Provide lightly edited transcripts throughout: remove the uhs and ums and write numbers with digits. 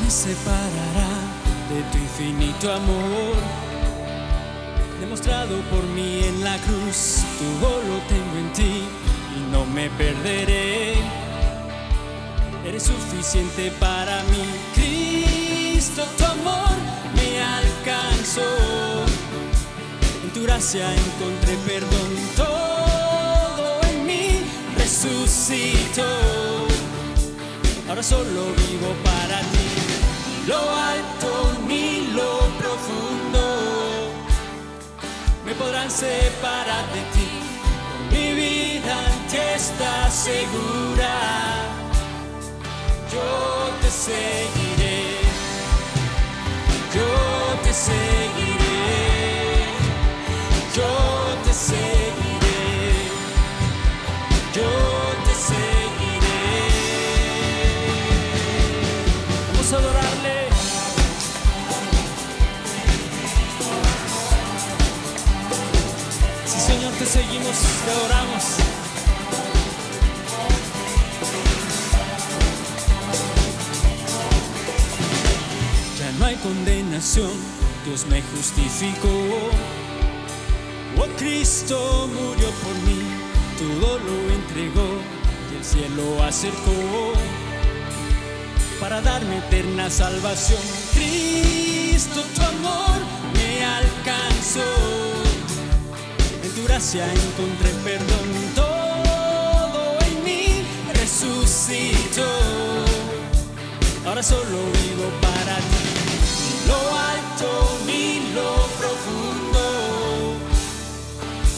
me separará de tu infinito amor? Demostrado por mí en la cruz, todo lo tengo en ti y no me perderé. Eres suficiente para mí, Cristo, tu amor me alcanzó. En tu gracia encontré perdón, todo en mí resucitó. Ahora solo vivo para ti, lo alto ni lo profundo me podrán separar de ti. Mi vida en ti está segura. Yo te seguiré, yo te seguiré, yo te seguiré, yo te seguiré. Vamos a adorarle. Sí, Señor, te seguimos, te adoramos. No hay condenación, Dios me justificó. Oh, Cristo murió por mí, todo lo entregó y el cielo acercó para darme eterna salvación. Cristo, tu amor me alcanzó. En tu gracia encontré perdón, todo en mí resucitó. Ahora solo vivo para ti. Lo alto ni lo profundo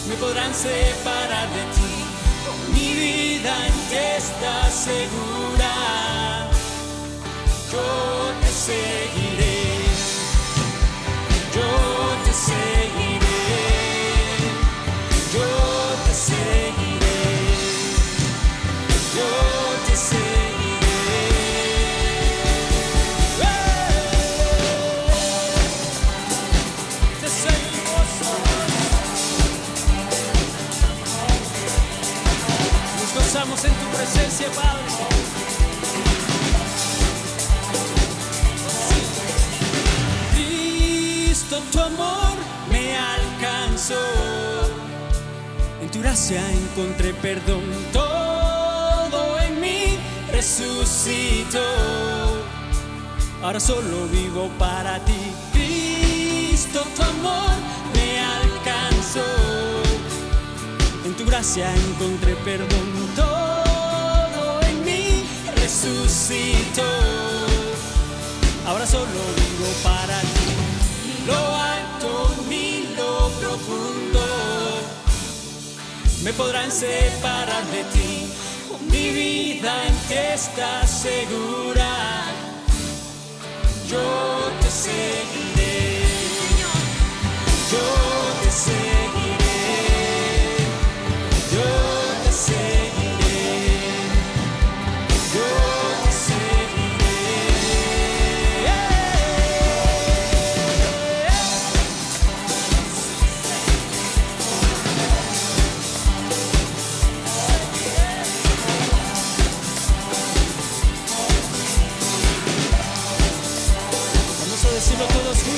me podrán separar de ti. Mi vida en ti está segura. Yo te seguiré, yo te seguiré, yo te seguiré, yo te seguiré. Estamos en tu presencia, Padre. Cristo, tu amor me alcanzó. En tu gracia encontré perdón, todo en mí resucitó. Ahora solo vivo para ti. Cristo, tu amor me alcanzó. En tu gracia encontré perdón, todo en mí resucitó. Ahora solo vivo para ti. Lo alto ni lo profundo me podrán separar de ti. Mi vida en ti está segura. Yo te seguiré, yo te seguiré. Yo te seguiré, yo te seguiré. Vamos a decirlo todos.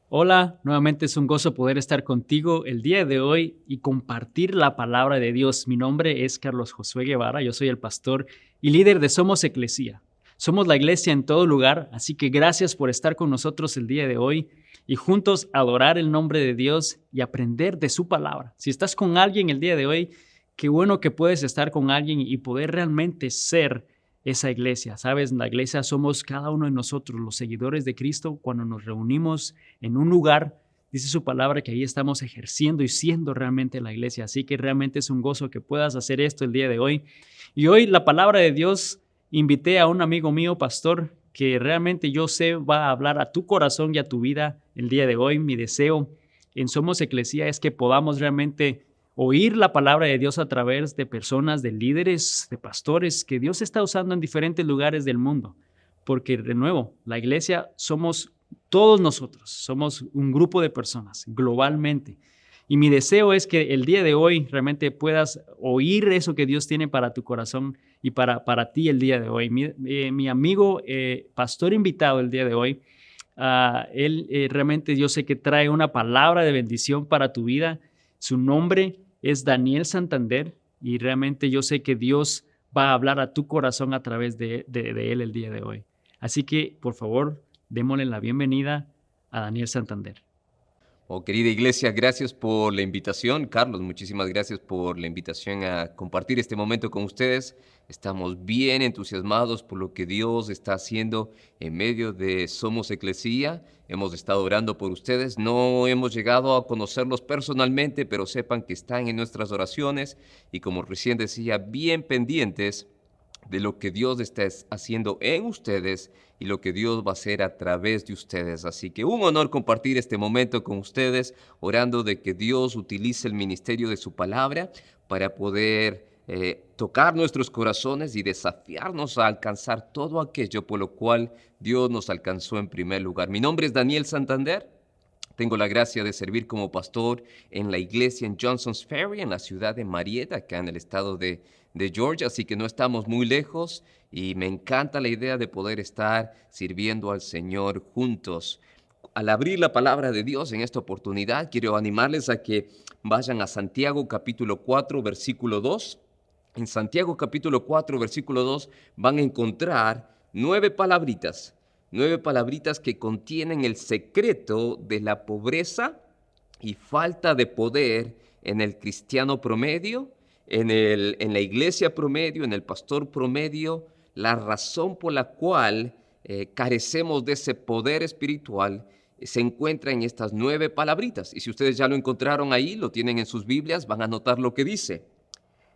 Hola, nuevamente es un gozo poder estar contigo el día de hoy y compartir la palabra de Dios. Mi nombre es Carlos Josué Guevara, yo soy el pastor y líder de Somos Eclesía. Somos la iglesia en todo lugar, así que gracias por estar con nosotros el día de hoy y juntos adorar el nombre de Dios y aprender de su palabra. Si estás con alguien el día de hoy, qué bueno que puedes estar con alguien y poder realmente ser esa iglesia. Sabes, la iglesia somos cada uno de nosotros, los seguidores de Cristo, cuando nos reunimos en un lugar, dice su palabra que ahí estamos ejerciendo y siendo realmente la iglesia. Así que realmente es un gozo que puedas hacer esto el día de hoy. Y hoy la palabra de Dios, invité a un amigo mío, pastor, que realmente yo sé va a hablar a tu corazón y a tu vida el día de hoy. Mi deseo en Somos Eclesía es que podamos realmente oír la palabra de Dios a través de personas, de líderes, de pastores que Dios está usando en diferentes lugares del mundo. Porque de nuevo, la iglesia somos todos nosotros, somos un grupo de personas globalmente. Y mi deseo es que el día de hoy realmente puedas oír eso que Dios tiene para tu corazón y para ti el día de hoy. Mi amigo, pastor invitado el día de hoy, él realmente yo sé que trae una palabra de bendición para tu vida. Su nombre es Daniel Santander y realmente yo sé que Dios va a hablar a tu corazón a través de él el día de hoy. Así que, por favor, démosle la bienvenida a Daniel Santander. Oh, querida iglesia, gracias por la invitación. Carlos, muchísimas gracias por la invitación a compartir este momento con ustedes. Estamos bien entusiasmados por lo que Dios está haciendo en medio de Somos Eclesía. Hemos estado orando por ustedes. No hemos llegado a conocerlos personalmente, pero sepan que están en nuestras oraciones y, como recién decía, bien pendientes de lo que Dios está haciendo en ustedes y lo que Dios va a hacer a través de ustedes. Así que un honor compartir este momento con ustedes, orando de que Dios utilice el ministerio de su palabra para poder tocar nuestros corazones y desafiarnos a alcanzar todo aquello por lo cual Dios nos alcanzó en primer lugar. Mi nombre es Daniel Santander. Tengo la gracia de servir como pastor en la iglesia en Johnson's Ferry, en la ciudad de Marietta, acá en el estado de Georgia, así que no estamos muy lejos y me encanta la idea de poder estar sirviendo al Señor juntos. Al abrir la palabra de Dios en esta oportunidad, quiero animarles a que vayan a Santiago capítulo 4, versículo 2. En Santiago capítulo 4, versículo 2 van a encontrar 9 palabritas que contienen el secreto de la pobreza y falta de poder en el cristiano promedio, en la iglesia promedio, en el pastor promedio, la razón por la cual carecemos de ese poder espiritual se encuentra en estas 9 palabritas. Y si ustedes ya lo encontraron ahí, lo tienen en sus Biblias, van a notar lo que dice.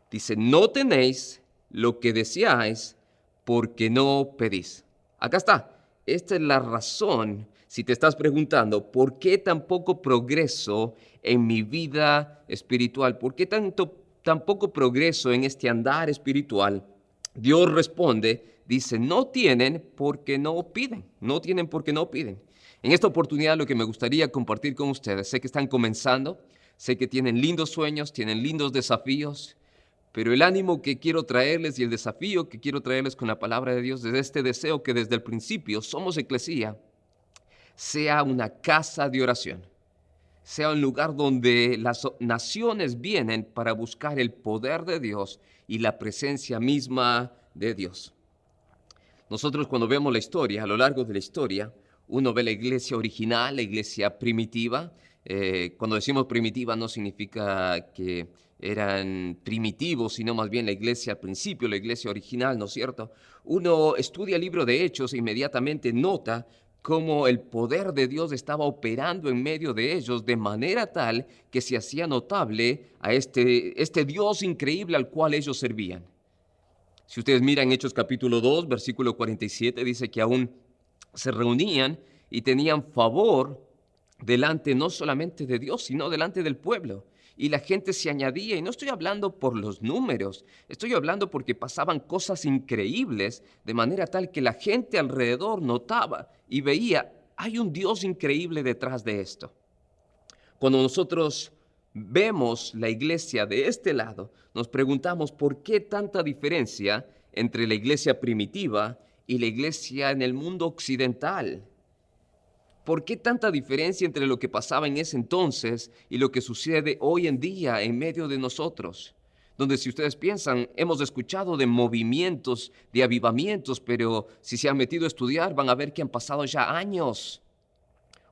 Dice, no tenéis lo que deseáis porque no pedís. Acá está. Esta es la razón, si te estás preguntando, ¿por qué tan poco progreso en mi vida espiritual? ¿Por qué tan poco progreso en este andar espiritual? Dios responde, dice, no tienen porque no piden. No tienen porque no piden. En esta oportunidad lo que me gustaría compartir con ustedes, sé que están comenzando, sé que tienen lindos sueños, tienen lindos desafíos, pero el ánimo que quiero traerles y el desafío que quiero traerles con la palabra de Dios es este deseo que desde el principio Somos Eclesía sea una casa de oración, sea un lugar donde las naciones vienen para buscar el poder de Dios y la presencia misma de Dios. Nosotros cuando vemos la historia, a lo largo de la historia, uno ve la iglesia original, la iglesia primitiva. Cuando decimos primitiva no significa que eran primitivos, sino más bien la iglesia al principio, la iglesia original, ¿no es cierto? Uno estudia el libro de Hechos e inmediatamente nota cómo el poder de Dios estaba operando en medio de ellos de manera tal que se hacía notable a este Dios increíble al cual ellos servían. Si ustedes miran Hechos capítulo 2, versículo 47, dice que aún se reunían y tenían favor delante no solamente de Dios, sino delante del pueblo. Y la gente se añadía, y no estoy hablando por los números, estoy hablando porque pasaban cosas increíbles, de manera tal que la gente alrededor notaba y veía, hay un Dios increíble detrás de esto. Cuando nosotros vemos la iglesia de este lado, nos preguntamos por qué tanta diferencia entre la iglesia primitiva y la iglesia en el mundo occidental. ¿Por qué tanta diferencia entre lo que pasaba en ese entonces y lo que sucede hoy en día en medio de nosotros? Donde, si ustedes piensan, hemos escuchado de movimientos, de avivamientos, pero si se han metido a estudiar van a ver que han pasado ya años.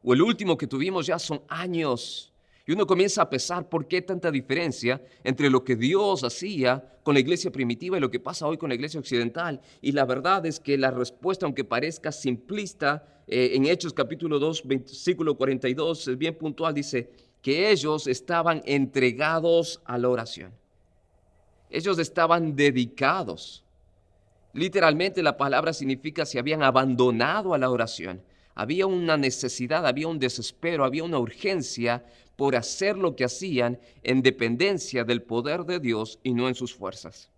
O el último que tuvimos ya son años. Y uno comienza a pensar por qué tanta diferencia entre lo que Dios hacía con la iglesia primitiva y lo que pasa hoy con la iglesia occidental. Y la verdad es que la respuesta, aunque parezca simplista, en Hechos capítulo 2, versículo 42, es bien puntual, dice que ellos estaban entregados a la oración. Ellos estaban dedicados. Literalmente la palabra significa se habían abandonado a la oración. Había una necesidad, había un desespero, había una urgencia por hacer lo que hacían en dependencia del poder de Dios y no en sus fuerzas.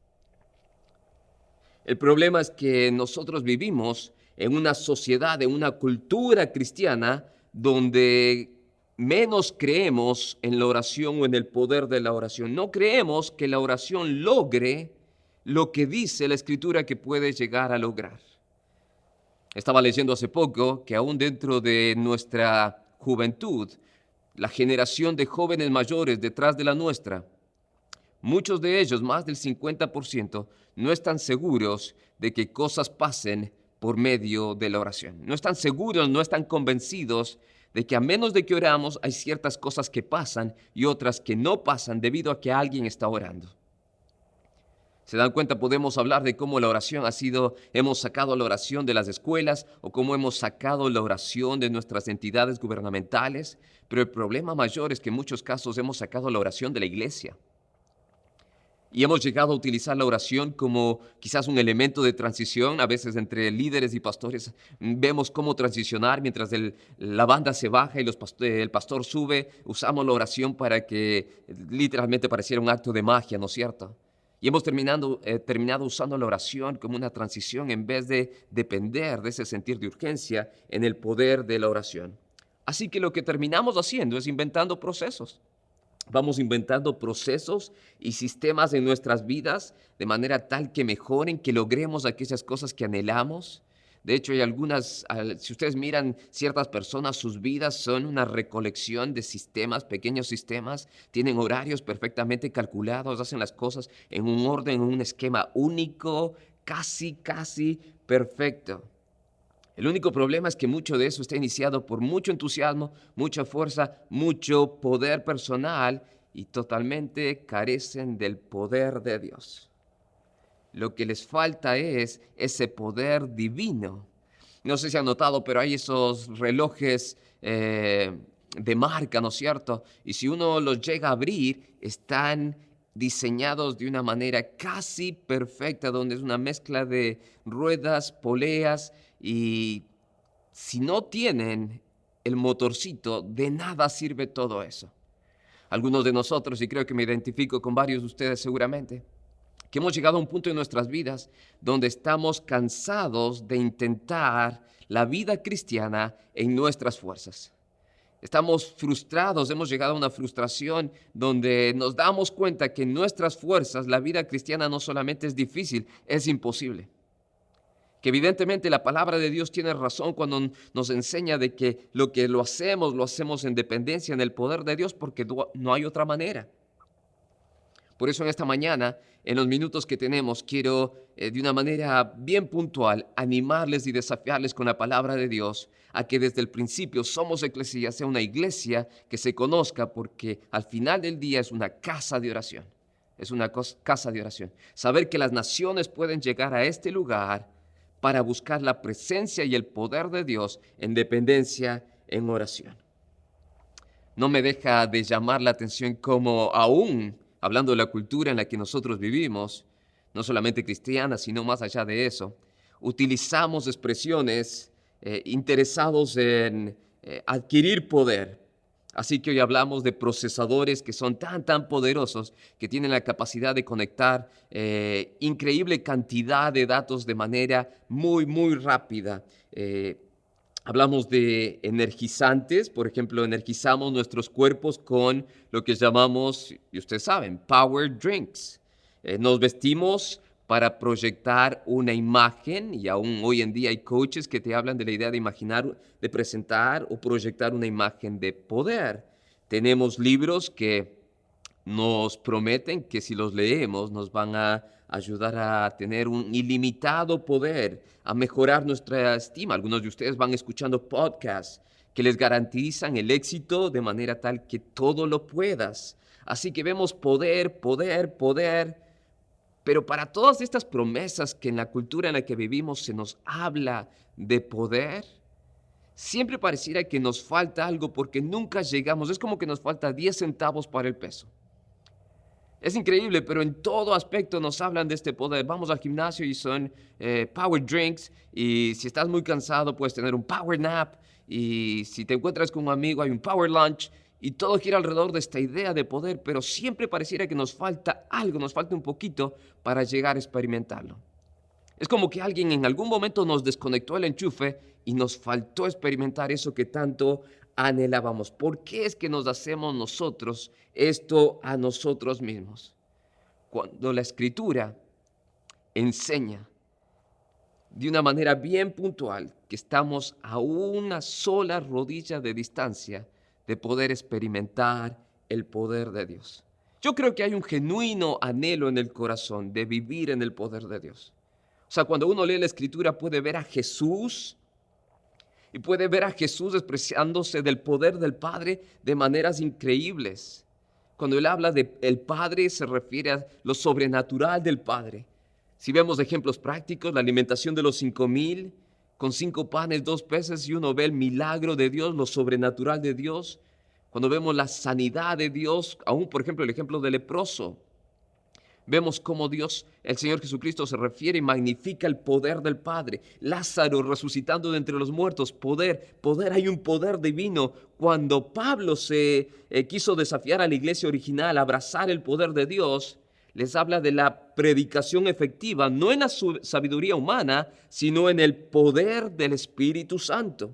El problema es que nosotros vivimos en una sociedad, en una cultura cristiana donde menos creemos en la oración o en el poder de la oración. No creemos que la oración logre lo que dice la Escritura que puede llegar a lograr. Estaba leyendo hace poco que aún dentro de nuestra juventud, la generación de jóvenes mayores detrás de la nuestra, muchos de ellos, más del 50%, no están seguros de que cosas pasen por medio de la oración. No están seguros, no están convencidos de que a menos de que oramos hay ciertas cosas que pasan y otras que no pasan debido a que alguien está orando. ¿Se dan cuenta? Podemos hablar de cómo la oración hemos sacado la oración de las escuelas o cómo hemos sacado la oración de nuestras entidades gubernamentales, pero el problema mayor es que en muchos casos hemos sacado la oración de la iglesia. Y hemos llegado a utilizar la oración como quizás un elemento de transición, a veces entre líderes y pastores. Vemos cómo transicionar mientras la banda se baja y el pastor sube. Usamos la oración para que literalmente pareciera un acto de magia, ¿no es cierto? Y hemos terminado usando la oración como una transición en vez de depender de ese sentir de urgencia en el poder de la oración. Así que lo que terminamos haciendo es inventando procesos. Vamos inventando procesos y sistemas en nuestras vidas de manera tal que mejoren, que logremos aquellas cosas que anhelamos. De hecho, hay algunas, si ustedes miran ciertas personas, sus vidas son una recolección de sistemas, pequeños sistemas, tienen horarios perfectamente calculados, hacen las cosas en un orden, en un esquema único, casi perfecto. El único problema es que mucho de eso está iniciado por mucho entusiasmo, mucha fuerza, mucho poder personal y totalmente carecen del poder de Dios. Lo que les falta es ese poder divino. No sé si han notado, pero hay esos relojes de marca, ¿no es cierto? Y si uno los llega a abrir, están diseñados de una manera casi perfecta, donde es una mezcla de ruedas, poleas, y si no tienen el motorcito, de nada sirve todo eso. Algunos de nosotros, y creo que me identifico con varios de ustedes seguramente, que hemos llegado a un punto en nuestras vidas donde estamos cansados de intentar la vida cristiana en nuestras fuerzas. Estamos frustrados, hemos llegado a una frustración donde nos damos cuenta que en nuestras fuerzas la vida cristiana no solamente es difícil, es imposible. Que evidentemente la palabra de Dios tiene razón cuando nos enseña de que lo hacemos en dependencia, en el poder de Dios, porque no hay otra manera. Por eso en esta mañana, en los minutos que tenemos, quiero de una manera bien puntual animarles y desafiarles con la palabra de Dios a que desde el principio Somos Eclesia sea una iglesia que se conozca, porque al final del día es una casa de oración. Es una casa de oración. Saber que las naciones pueden llegar a este lugar para buscar la presencia y el poder de Dios en dependencia, en oración. No me deja de llamar la atención cómo aún hablando de la cultura en la que nosotros vivimos, no solamente cristiana, sino más allá de eso, utilizamos expresiones interesados en adquirir poder. Así que hoy hablamos de procesadores que son tan poderosos que tienen la capacidad de conectar increíble cantidad de datos de manera muy rápida. Hablamos de energizantes, por ejemplo, energizamos nuestros cuerpos con lo que llamamos, y ustedes saben, power drinks. Nos vestimos para proyectar una imagen, y aún hoy en día hay coaches que te hablan de la idea de imaginar, de presentar o proyectar una imagen de poder. Tenemos libros que nos prometen que si los leemos nos van a ayudar a tener un ilimitado poder, a mejorar nuestra estima. Algunos de ustedes van escuchando podcasts que les garantizan el éxito de manera tal que todo lo puedas. Así que vemos poder, poder, poder. Pero para todas estas promesas que en la cultura en la que vivimos se nos habla de poder, siempre pareciera que nos falta algo porque nunca llegamos. Es como que nos falta 10 centavos para el peso. Es increíble, pero en todo aspecto nos hablan de este poder. Vamos al gimnasio y son power drinks, y si estás muy cansado puedes tener un power nap, y si te encuentras con un amigo hay un power lunch, y todo gira alrededor de esta idea de poder, pero siempre pareciera que nos falta algo, nos falta un poquito para llegar a experimentarlo. Es como que alguien en algún momento nos desconectó el enchufe y nos faltó experimentar eso que tanto anhelábamos. ¿Por qué es que nos hacemos nosotros esto a nosotros mismos? Cuando la Escritura enseña de una manera bien puntual que estamos a una sola rodilla de distancia de poder experimentar el poder de Dios. Yo creo que hay un genuino anhelo en el corazón de vivir en el poder de Dios. O sea, cuando uno lee la Escritura puede ver a Jesús y puede ver a Jesús expresándose del poder del Padre de maneras increíbles. Cuando él habla del Padre se refiere a lo sobrenatural del Padre. Si vemos ejemplos prácticos, la alimentación de los 5,000 con 5 panes, 2 peces, y uno ve el milagro de Dios, lo sobrenatural de Dios. Cuando vemos la sanidad de Dios, aún por ejemplo el ejemplo del leproso, vemos cómo Dios, el Señor Jesucristo, se refiere y magnifica el poder del Padre. Lázaro resucitando de entre los muertos, poder, hay un poder divino. Cuando Pablo se quiso desafiar a la iglesia original a abrazar el poder de Dios, les habla de la predicación efectiva, no en la sabiduría humana, sino en el poder del Espíritu Santo.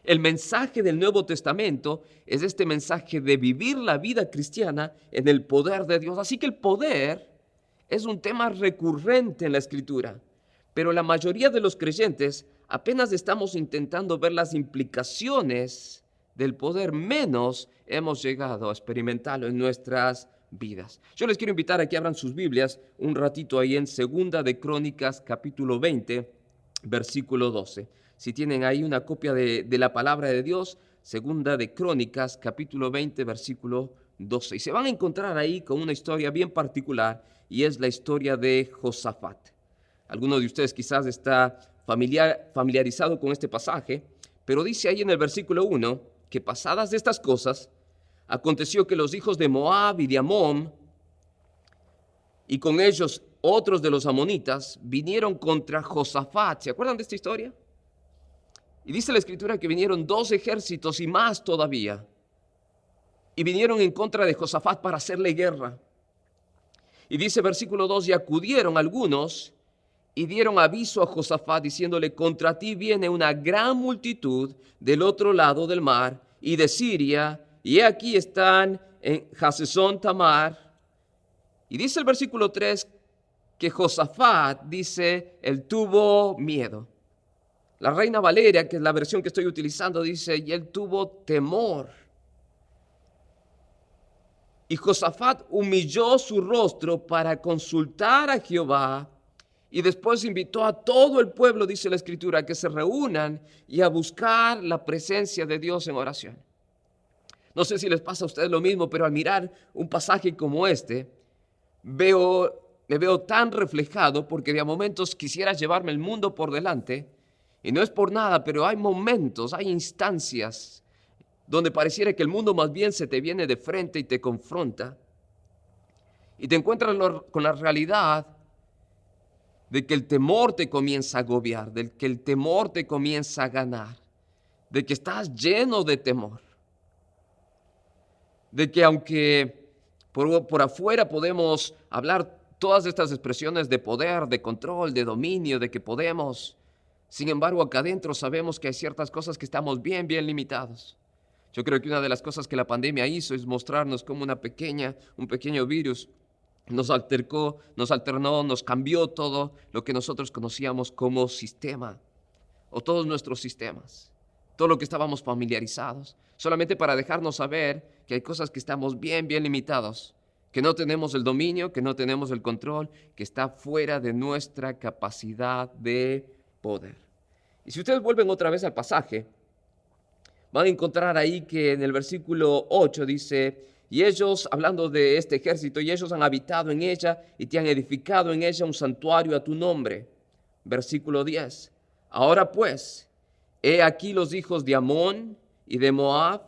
El mensaje del Nuevo Testamento es este mensaje de vivir la vida cristiana en el poder de Dios. Así que el poder es un tema recurrente en la Escritura, pero la mayoría de los creyentes apenas estamos intentando ver las implicaciones del poder, menos hemos llegado a experimentarlo en nuestras vidas. Yo les quiero invitar a que abran sus Biblias un ratito ahí en 2 de Crónicas, capítulo 20, versículo 12. Si tienen ahí una copia de la palabra de Dios, 2 de Crónicas, capítulo 20, versículo 12. Y se van a encontrar ahí con una historia bien particular, y es la historia de Josafat. Alguno de ustedes quizás está familiarizado con este pasaje, pero dice ahí en el versículo 1 que pasadas estas cosas, aconteció que los hijos de Moab y de Amón, y con ellos otros de los amonitas, vinieron contra Josafat. ¿Se acuerdan de esta historia? Y dice la Escritura que vinieron 2 ejércitos y más todavía, y vinieron en contra de Josafat para hacerle guerra. Y dice versículo 2, y acudieron algunos y dieron aviso a Josafat diciéndole, contra ti viene una gran multitud del otro lado del mar y de Siria, y aquí están en Hasezón Tamar. Y dice el versículo 3 que Josafat, dice, él tuvo miedo. La Reina Valera, que es la versión que estoy utilizando, dice, y él tuvo temor. Y Josafat humilló su rostro para consultar a Jehová, y después invitó a todo el pueblo, dice la Escritura, a que se reúnan y a buscar la presencia de Dios en oración. No sé si les pasa a ustedes lo mismo, pero al mirar un pasaje como este, me veo tan reflejado, porque de a momentos quisiera llevarme el mundo por delante, y no es por nada, pero hay momentos, hay instancias donde pareciera que el mundo más bien se te viene de frente y te confronta, y te encuentras con la realidad de que el temor te comienza a agobiar, de que el temor te comienza a ganar, de que estás lleno de temor, de que aunque por afuera podemos hablar todas estas expresiones de poder, de control, de dominio, de que podemos, sin embargo acá adentro sabemos que hay ciertas cosas que estamos bien limitados. Yo creo que una de las cosas que la pandemia hizo es mostrarnos como un pequeño virus nos alternó, nos cambió todo lo que nosotros conocíamos como sistema, o todos nuestros sistemas, todo lo que estábamos familiarizados, solamente para dejarnos saber que hay cosas que estamos bien limitados, que no tenemos el dominio, que no tenemos el control, que está fuera de nuestra capacidad de poder. Y si ustedes vuelven otra vez al pasaje, van a encontrar ahí que en el versículo 8 dice: y ellos, hablando de este ejército, y ellos han habitado en ella y te han edificado en ella un santuario a tu nombre. Versículo 10. Ahora pues, he aquí los hijos de Amón y de Moab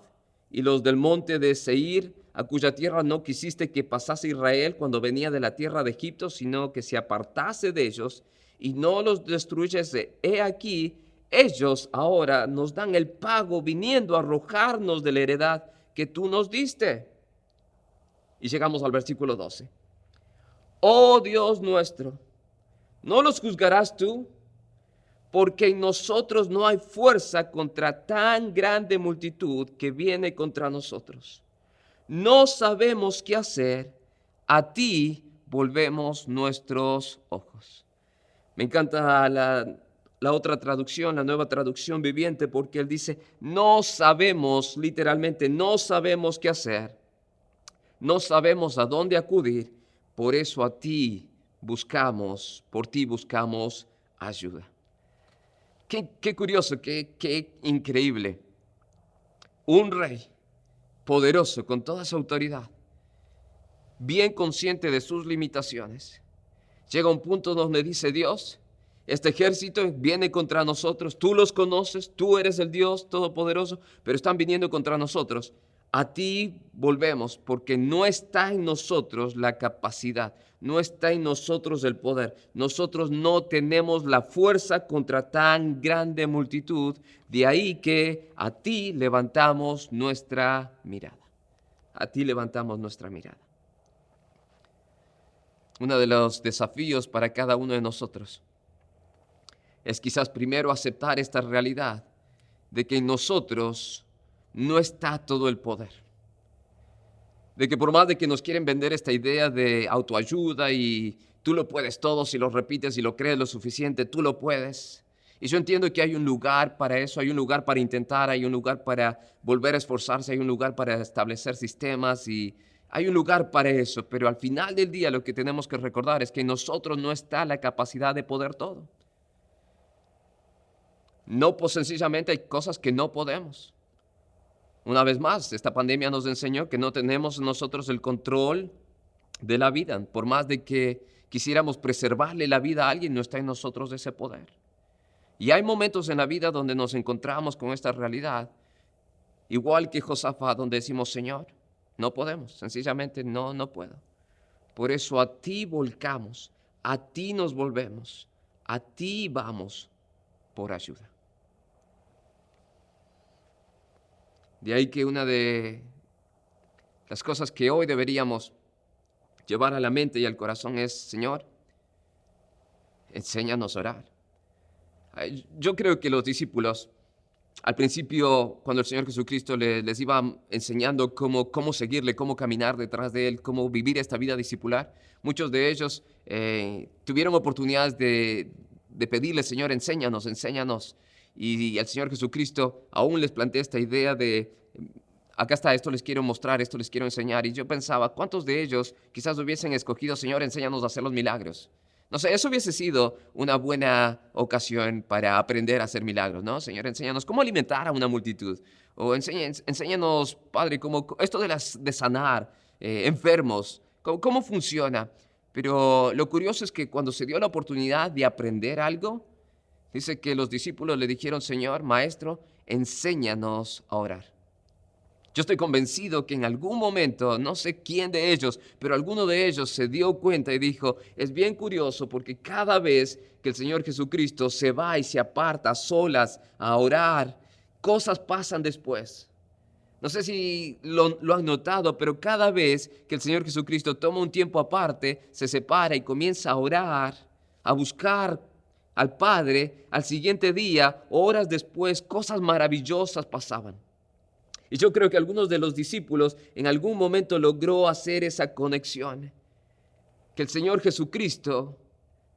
y los del monte de Seir, a cuya tierra no quisiste que pasase Israel cuando venía de la tierra de Egipto, sino que se apartase de ellos y no los destruyese. He aquí, ellos ahora nos dan el pago viniendo a arrojarnos de la heredad que tú nos diste. Y llegamos al versículo 12. Oh Dios nuestro, ¿no los juzgarás tú? Porque en nosotros no hay fuerza contra tan grande multitud que viene contra nosotros. No sabemos qué hacer, a ti volvemos nuestros ojos. Me encanta la otra traducción, la Nueva Traducción Viviente, porque él dice, no sabemos, literalmente, no sabemos qué hacer, no sabemos a dónde acudir, por eso a ti buscamos, por ti buscamos ayuda. Qué curioso, qué increíble. Un rey poderoso, con toda su autoridad, bien consciente de sus limitaciones, llega a un punto donde dice: Dios, este ejército viene contra nosotros, tú los conoces, tú eres el Dios Todopoderoso, pero están viniendo contra nosotros. A ti volvemos porque no está en nosotros la capacidad, no está en nosotros el poder. Nosotros no tenemos la fuerza contra tan grande multitud. De ahí que a ti levantamos nuestra mirada. A ti levantamos nuestra mirada. Uno de los desafíos para cada uno de nosotros es quizás primero aceptar esta realidad de que en nosotros no está todo el poder. De que por más de que nos quieren vender esta idea de autoayuda y tú lo puedes todo si lo repites y lo crees lo suficiente, tú lo puedes. Y yo entiendo que hay un lugar para eso, hay un lugar para intentar, hay un lugar para volver a esforzarse, hay un lugar para establecer sistemas y hay un lugar para eso. Pero al final del día lo que tenemos que recordar es que en nosotros no está la capacidad de poder todo. No, pues sencillamente hay cosas que no podemos. Una vez más, esta pandemia nos enseñó que no tenemos nosotros el control de la vida. Por más de que quisiéramos preservarle la vida a alguien, no está en nosotros ese poder. Y hay momentos en la vida donde nos encontramos con esta realidad, igual que Josafat, donde decimos: Señor, no podemos, sencillamente no puedo. Por eso a ti volcamos, a ti nos volvemos, a ti vamos por ayuda. De ahí que una de las cosas que hoy deberíamos llevar a la mente y al corazón es: Señor, enséñanos a orar. Yo creo que los discípulos, al principio, cuando el Señor Jesucristo les iba enseñando cómo seguirle, cómo caminar detrás de Él, cómo vivir esta vida discipular, muchos de ellos tuvieron oportunidades de pedirle: Señor, enséñanos. Y el Señor Jesucristo aún les plantea esta idea de: acá está, esto les quiero mostrar, esto les quiero enseñar. Y yo pensaba, ¿cuántos de ellos quizás hubiesen escogido: Señor, enséñanos a hacer los milagros? No sé, eso hubiese sido una buena ocasión para aprender a hacer milagros, ¿no? Señor, enséñanos cómo alimentar a una multitud. O enséñanos, Padre, cómo esto de sanar enfermos, cómo funciona. Pero lo curioso es que cuando se dio la oportunidad de aprender algo, dice que los discípulos le dijeron: Señor, Maestro, enséñanos a orar. Yo estoy convencido que en algún momento, no sé quién de ellos, pero alguno de ellos se dio cuenta y dijo: es bien curioso porque cada vez que el Señor Jesucristo se va y se aparta a solas a orar, cosas pasan después. No sé si lo han notado, pero cada vez que el Señor Jesucristo toma un tiempo aparte, se separa y comienza a orar, a buscar al Padre, al siguiente día, horas después, cosas maravillosas pasaban. Y yo creo que algunos de los discípulos en algún momento logró hacer esa conexión. que el Señor Jesucristo,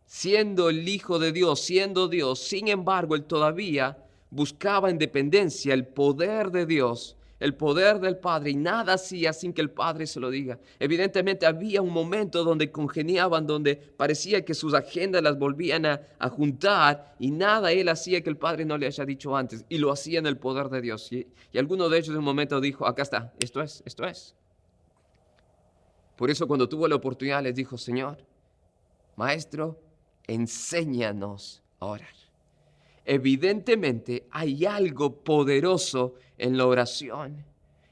siendo el Hijo de Dios, siendo Dios, sin embargo, Él todavía buscaba en dependencia el poder de Dios, el poder del Padre, y nada hacía sin que el Padre se lo diga. Evidentemente había un momento donde congeniaban, donde parecía que sus agendas las volvían a juntar, y nada Él hacía que el Padre no le haya dicho antes, y lo hacía en el poder de Dios. Y alguno de ellos en un momento dijo, acá está, esto es. Por eso cuando tuvo la oportunidad les dijo, Señor, Maestro, enséñanos a orar. Evidentemente hay algo poderoso en la oración.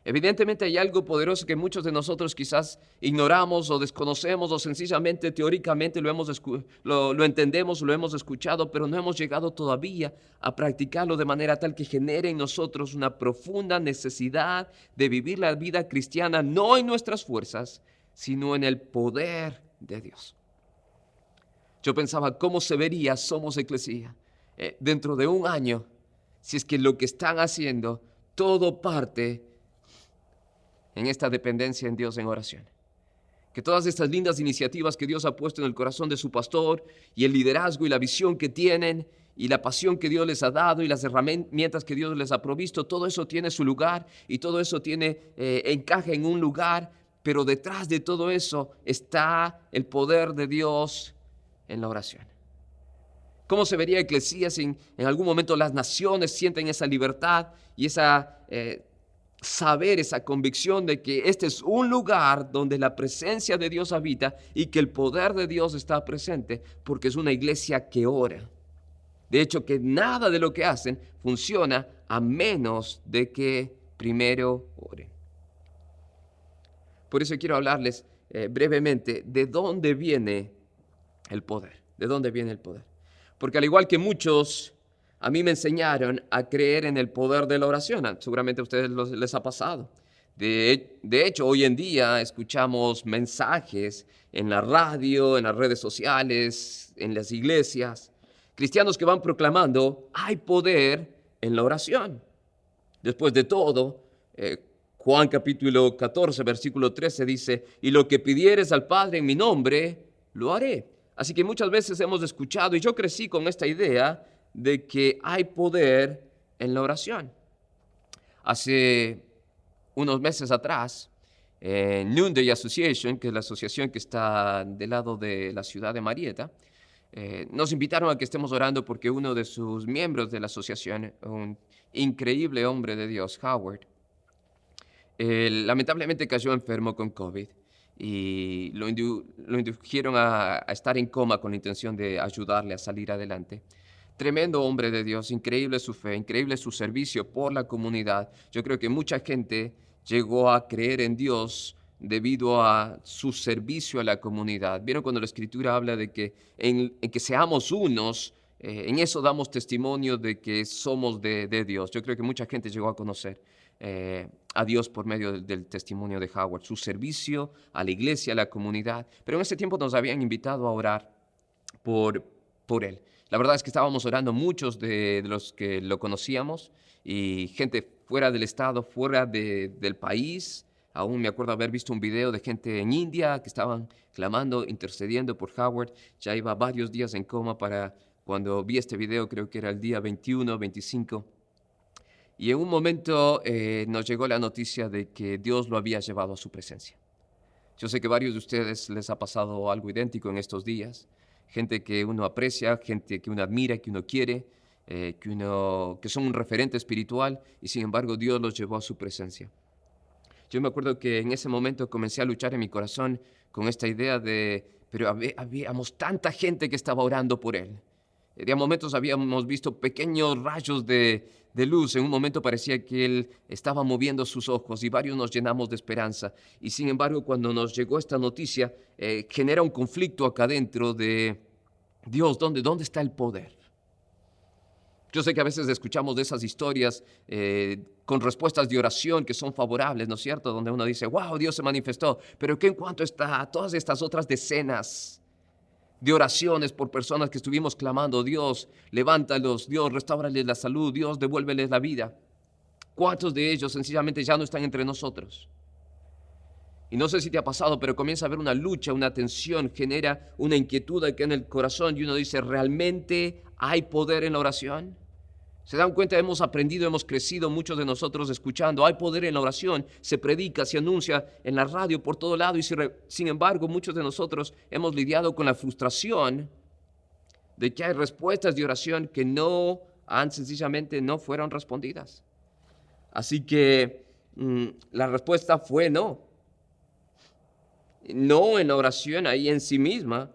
Evidentemente hay algo poderoso que muchos de nosotros quizás ignoramos o desconocemos o sencillamente teóricamente lo entendemos, lo hemos escuchado, pero no hemos llegado todavía a practicarlo de manera tal que genere en nosotros una profunda necesidad de vivir la vida cristiana no en nuestras fuerzas, sino en el poder de Dios. Yo pensaba, ¿cómo se vería Somos Eclesia dentro de un año si es que lo que están haciendo todo parte en esta dependencia en Dios en oración? Que todas estas lindas iniciativas que Dios ha puesto en el corazón de su pastor y el liderazgo y la visión que tienen y la pasión que Dios les ha dado y las herramientas que Dios les ha provisto, todo eso tiene su lugar y todo eso encaja en un lugar, pero detrás de todo eso está el poder de Dios en la oración. ¿Cómo se vería Eclesia si en algún momento las naciones sienten esa libertad y esa convicción de que este es un lugar donde la presencia de Dios habita y que el poder de Dios está presente, porque es una iglesia que ora? De hecho, que nada de lo que hacen funciona a menos de que primero oren. Por eso quiero hablarles brevemente de dónde viene el poder. ¿De dónde viene el poder? Porque al igual que muchos, a mí me enseñaron a creer en el poder de la oración. Seguramente a ustedes les ha pasado. De hecho, hoy en día escuchamos mensajes en la radio, en las redes sociales, en las iglesias, cristianos que van proclamando, hay poder en la oración. Después de todo, Juan capítulo 14, versículo 13 dice, y lo que pidieres al Padre en mi nombre, lo haré. Así que muchas veces hemos escuchado, y yo crecí con esta idea de que hay poder en la oración. Hace unos meses atrás, Noonday Association, que es la asociación que está del lado de la ciudad de Marietta, nos invitaron a que estemos orando porque uno de sus miembros de la asociación, un increíble hombre de Dios, Howard, lamentablemente cayó enfermo con COVID y lo indujeron a estar en coma con la intención de ayudarle a salir adelante. Tremendo hombre de Dios, increíble su fe, increíble su servicio por la comunidad. Yo creo que mucha gente llegó a creer en Dios debido a su servicio a la comunidad. ¿Vieron cuando la Escritura habla de que en que seamos unos? En eso damos testimonio de que somos de Dios. Yo creo que mucha gente llegó a conocer a Dios por medio del testimonio de Howard, su servicio a la iglesia, a la comunidad. Pero en ese tiempo nos habían invitado a orar por él. La verdad es que estábamos orando muchos de los que lo conocíamos y gente fuera del estado, fuera del país. Aún me acuerdo haber visto un video de gente en India que estaban clamando, intercediendo por Howard. Ya iba varios días en coma para cuando vi este video, creo que era el día 21, 25. Y en un momento nos llegó la noticia de que Dios lo había llevado a su presencia. Yo sé que a varios de ustedes les ha pasado algo idéntico en estos días. Gente que uno aprecia, gente que uno admira, que uno quiere, que son un referente espiritual y sin embargo Dios los llevó a su presencia. Yo me acuerdo que en ese momento comencé a luchar en mi corazón con esta idea pero habíamos tanta gente que estaba orando por él. De momentos habíamos visto pequeños rayos de luz. En un momento parecía que él estaba moviendo sus ojos y varios nos llenamos de esperanza. Y sin embargo, cuando nos llegó esta noticia, genera un conflicto acá dentro de Dios, ¿dónde está el poder? Yo sé que a veces escuchamos de esas historias con respuestas de oración que son favorables, ¿no es cierto? Donde uno dice, wow, Dios se manifestó. Pero ¿qué en cuanto está a todas estas otras decenas de oraciones por personas que estuvimos clamando, Dios, levántalos, Dios, restáurales la salud, Dios, devuélveles la vida? ¿Cuántos de ellos sencillamente ya no están entre nosotros? Y no sé si te ha pasado, pero comienza a haber una lucha, una tensión, genera una inquietud aquí en el corazón y uno dice, ¿realmente hay poder en la oración? ¿Se dan cuenta? Hemos aprendido, hemos crecido, muchos de nosotros escuchando, hay poder en la oración, se predica, se anuncia en la radio, por todo lado, y sin embargo muchos de nosotros hemos lidiado con la frustración de que hay respuestas de oración que sencillamente no fueron respondidas. Así que la respuesta fue no. No en la oración ahí en sí misma,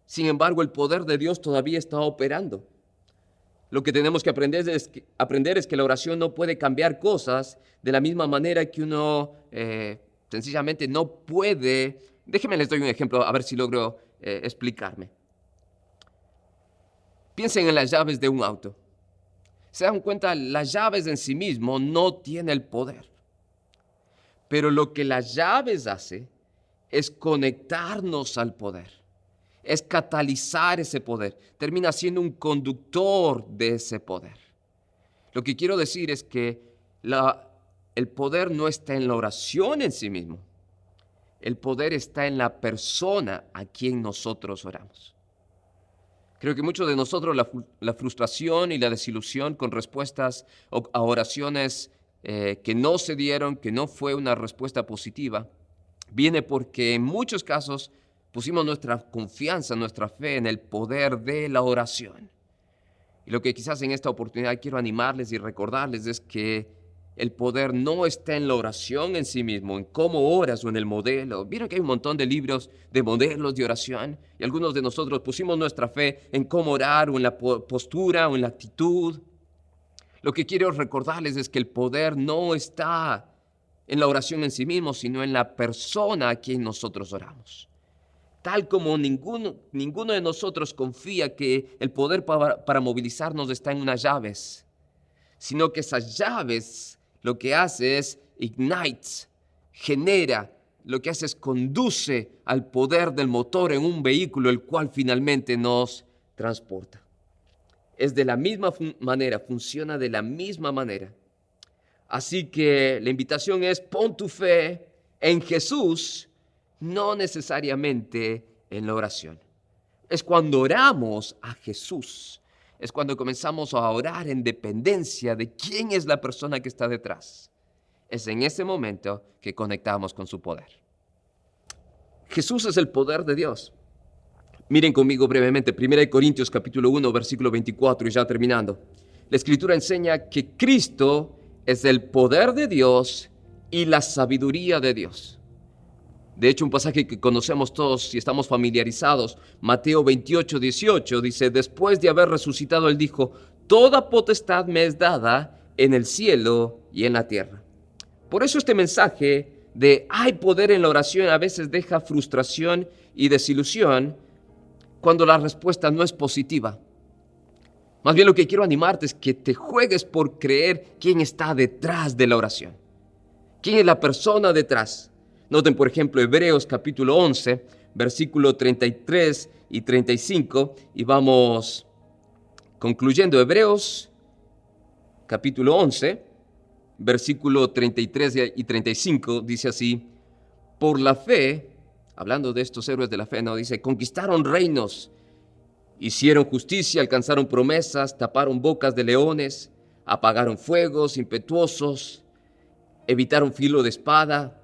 sin embargo el poder de Dios todavía está operando. Lo que tenemos que aprender es que la oración no puede cambiar cosas de la misma manera que uno sencillamente no puede. Déjenme les doy un ejemplo a ver si logro explicarme. Piensen en las llaves de un auto. Se dan cuenta, las llaves en sí mismo no tienen el poder. Pero lo que las llaves hace es conectarnos al poder, es catalizar ese poder, termina siendo un conductor de ese poder. Lo que quiero decir es que el poder no está en la oración en sí mismo, el poder está en la persona a quien nosotros oramos. Creo que muchos de nosotros la frustración y la desilusión con respuestas a oraciones que no se dieron, que no fue una respuesta positiva, viene porque en muchos casos pusimos nuestra confianza, nuestra fe en el poder de la oración. Y lo que quizás en esta oportunidad quiero animarles y recordarles es que el poder no está en la oración en sí mismo, en cómo oras o en el modelo. Vieron que hay un montón de libros de modelos de oración y algunos de nosotros pusimos nuestra fe en cómo orar o en la postura o en la actitud. Lo que quiero recordarles es que el poder no está en la oración en sí mismo, sino en la persona a quien nosotros oramos. Tal como ninguno de nosotros confía que el poder para movilizarnos está en unas llaves, sino que esas llaves lo que hace es genera, lo que hace es conduce al poder del motor en un vehículo, el cual finalmente nos transporta. Es de la misma manera, funciona de la misma manera. Así que la invitación es pon tu fe en Jesús, no necesariamente en la oración. Es cuando oramos a Jesús, es cuando comenzamos a orar en dependencia de quién es la persona que está detrás. Es en ese momento que conectamos con su poder. Jesús es el poder de Dios. Miren conmigo brevemente, 1 Corintios capítulo 1, versículo 24, y ya terminando. La Escritura enseña que Cristo es el poder de Dios y la sabiduría de Dios. De hecho, un pasaje que conocemos todos y estamos familiarizados, Mateo 28, 18, dice, después de haber resucitado, Él dijo, toda potestad me es dada en el cielo y en la tierra. Por eso este mensaje de hay poder en la oración a veces deja frustración y desilusión cuando la respuesta no es positiva. Más bien lo que quiero animarte es que te juegues por creer quién está detrás de la oración. ¿Quién es la persona detrás? Noten, por ejemplo, Hebreos capítulo 11, versículo 33 y 35, y vamos concluyendo. Hebreos capítulo 11, versículo 33 y 35, dice así, por la fe, hablando de estos héroes de la fe, no dice, conquistaron reinos, hicieron justicia, alcanzaron promesas, taparon bocas de leones, apagaron fuegos impetuosos, evitaron filo de espada,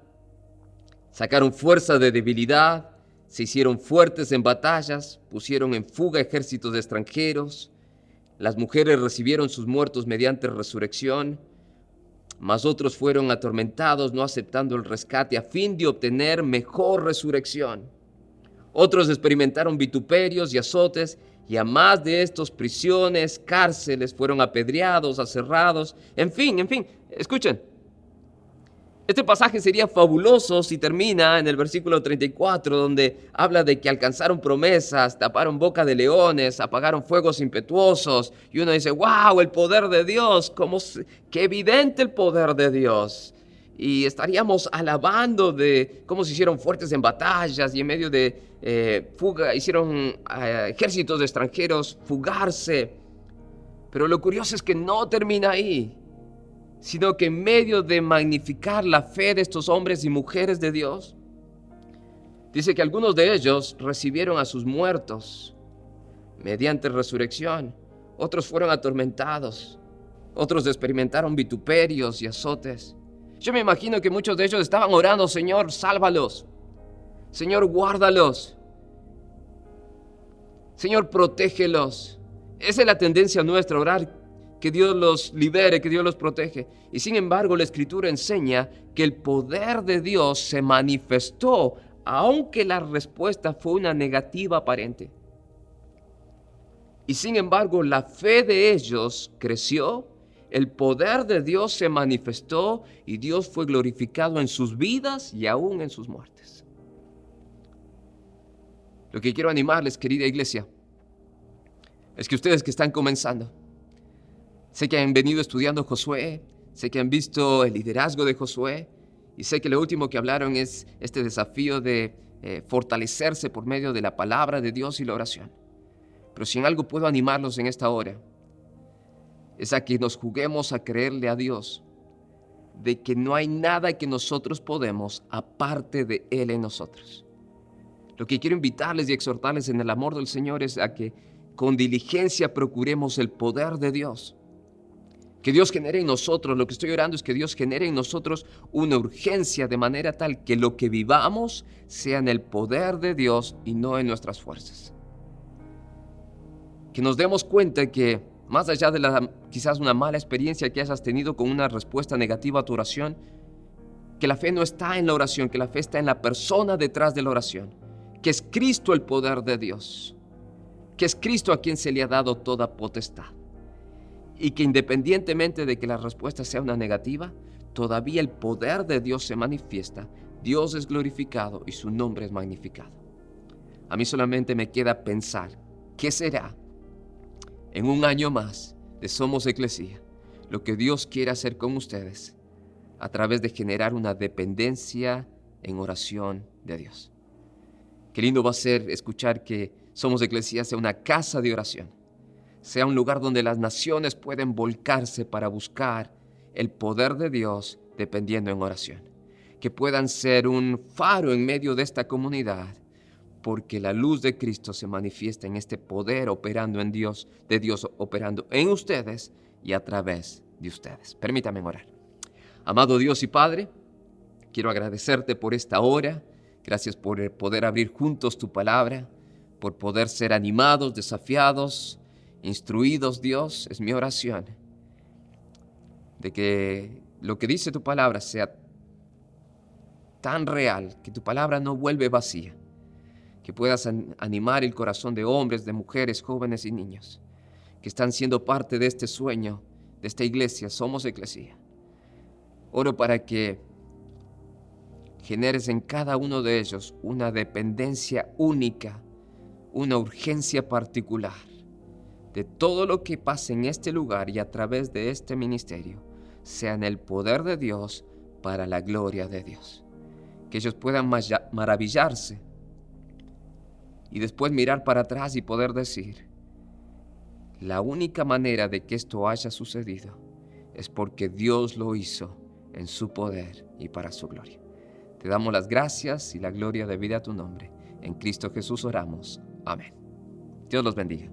sacaron fuerza de debilidad, se hicieron fuertes en batallas, pusieron en fuga ejércitos de extranjeros, las mujeres recibieron sus muertos mediante resurrección, mas otros fueron atormentados no aceptando el rescate a fin de obtener mejor resurrección. Otros experimentaron vituperios y azotes, y a más de estos prisiones, cárceles, fueron apedreados, aserrados, en fin, escuchen. Este pasaje sería fabuloso si termina en el versículo 34, donde habla de que alcanzaron promesas, taparon boca de leones, apagaron fuegos impetuosos, y uno dice, wow, el poder de Dios, qué evidente el poder de Dios. Y estaríamos alabando de cómo se hicieron fuertes en batallas y en medio de fuga, hicieron ejércitos de extranjeros fugarse. Pero lo curioso es que no termina ahí, sino que en medio de magnificar la fe de estos hombres y mujeres de Dios, Dice que algunos de ellos recibieron a sus muertos mediante resurrección. Otros fueron atormentados. Otros experimentaron vituperios y azotes. Yo me imagino que muchos de ellos estaban orando: Señor, sálvalos. Señor, guárdalos. Señor, protégelos. Esa es la tendencia nuestra, orar que Dios los libere, que Dios los protege. Y sin embargo, la Escritura enseña que el poder de Dios se manifestó, aunque la respuesta fue una negativa aparente. Y sin embargo, la fe de ellos creció, el poder de Dios se manifestó y Dios fue glorificado en sus vidas y aún en sus muertes. Lo que quiero animarles, querida iglesia, es que ustedes que están comenzando, sé que han venido estudiando Josué, sé que han visto el liderazgo de Josué, y sé que lo último que hablaron es este desafío de fortalecerse por medio de la palabra de Dios y la oración. Pero si en algo puedo animarlos en esta hora, es a que nos juguemos a creerle a Dios de que no hay nada que nosotros podemos aparte de Él en nosotros. Lo que quiero invitarles y exhortarles en el amor del Señor es a que con diligencia procuremos el poder de Dios. Que Dios genere en nosotros, lo que estoy orando es que Dios genere en nosotros una urgencia de manera tal que lo que vivamos sea en el poder de Dios y no en nuestras fuerzas. Que nos demos cuenta que más allá de quizás una mala experiencia que hayas tenido con una respuesta negativa a tu oración, que la fe no está en la oración, que la fe está en la persona detrás de la oración, que es Cristo el poder de Dios, que es Cristo a quien se le ha dado toda potestad. Y que independientemente de que la respuesta sea una negativa, todavía el poder de Dios se manifiesta, Dios es glorificado y su nombre es magnificado. A mí solamente me queda pensar, ¿qué será en un año más de Somos Eclesia lo que Dios quiere hacer con ustedes a través de generar una dependencia en oración de Dios? Qué lindo va a ser escuchar que Somos Eclesia sea una casa de oración, sea un lugar donde las naciones pueden volcarse para buscar el poder de Dios dependiendo en oración. Que puedan ser un faro en medio de esta comunidad, porque la luz de Cristo se manifiesta en este poder operando en Dios, de Dios operando en ustedes y a través de ustedes. Permítanme orar. Amado Dios y Padre, quiero agradecerte por esta hora. Gracias por poder abrir juntos tu palabra, por poder ser animados, desafiados, instruidos, Dios. Es mi oración de que lo que dice tu palabra sea tan real, que tu palabra no vuelve vacía, que puedas animar el corazón de hombres, de mujeres, jóvenes y niños que están siendo parte de este sueño, de esta iglesia, Somos Eclesia. Oro para que generes en cada uno de ellos una dependencia única, una urgencia particular de todo lo que pase en este lugar y a través de este ministerio, sea en el poder de Dios para la gloria de Dios. Que ellos puedan maravillarse y después mirar para atrás y poder decir, la única manera de que esto haya sucedido es porque Dios lo hizo en su poder y para su gloria. Te damos las gracias y la gloria debida a tu nombre. En Cristo Jesús oramos. Amén. Dios los bendiga.